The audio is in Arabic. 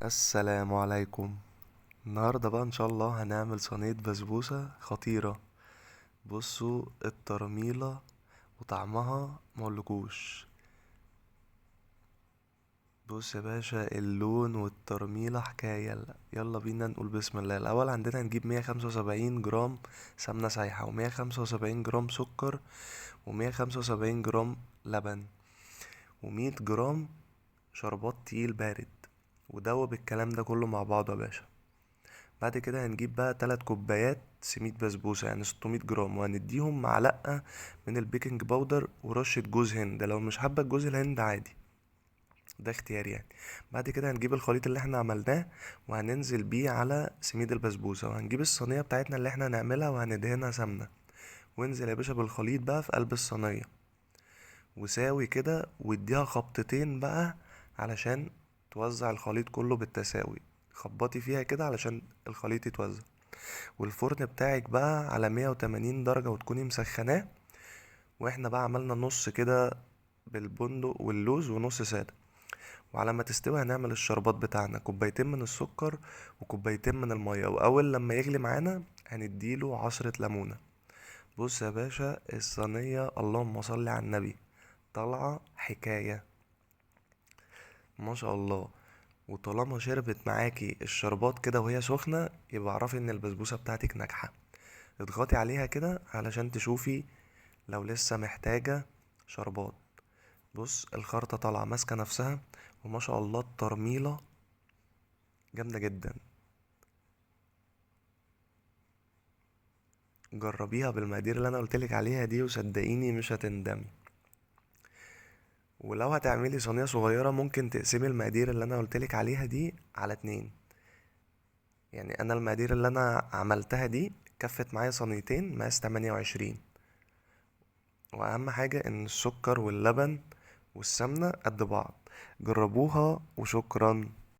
السلام عليكم. النهاردة بقى ان شاء الله هنعمل صينية بسبوسة خطيرة. بصوا الترميلة وطعمها مقولكوش. بص يا باشا، اللون والترميلة حكاية. يلا بينا نقول بسم الله. الأول عندنا هنجيب 175 جرام سمنة سايحة، و175 جرام سكر، و175 جرام لبن، و100 جرام شربات تقيل بارد. ودوب الكلام ده كله مع بعضه يا باشا. بعد كده هنجيب بقى 3 كوبايات سميد بسبوسة، يعني 600 جرام، وهنديهم معلقة من البيكنج باودر ورشة جوز هند. لو مش حابة جوز الهند عادي، ده اختياري يعني. بعد كده هنجيب الخليط اللي احنا عملناه وهننزل بيه على سميد البسبوسة، وهنجيب الصينية بتاعتنا اللي احنا هنعملها وهندهنها سمنة، وانزل يا باشا بالخليط بقى في قلب الصينية وساوي كده، واديها خبطتين بقى علشان توزع الخليط كله بالتساوي. خبطي فيها كده علشان الخليط يتوزع. والفرن بتاعك بقى على 180 درجة وتكوني مسخناه. واحنا بقى عملنا نص كده بالبندق واللوز ونص سادة. وعلى ما تستوي هنعمل الشربات بتاعنا، كوبايتين من السكر وكوبايتين من المية، واول لما يغلي معانا هنديله عصرة ليمونة. بص يا باشا، الصينية اللهم صل على النبي طالعة حكاية ما شاء الله. وطالما شربت معاكي الشربات كده وهي سخنة، يبقى اعرفي ان البسبوسة بتاعتك ناجحة. اضغطي عليها كده علشان تشوفي لو لسه محتاجة شربات. بص الخرطة طالعة ماسكة نفسها، وما شاء الله الترميلة جامدة جدا. جربيها بالمقادير اللي انا قلتلك عليها دي وصدقيني مش هتندمي. ولو هتعملي صينية صغيرة ممكن تقسمي المقادير اللي انا قلتلك عليها دي على 2. يعني انا المقادير اللي انا عملتها دي كفت معايا صينيتين مقاس 28. واهم حاجة ان السكر واللبن والسمنة قد بعض. جربوها وشكرا.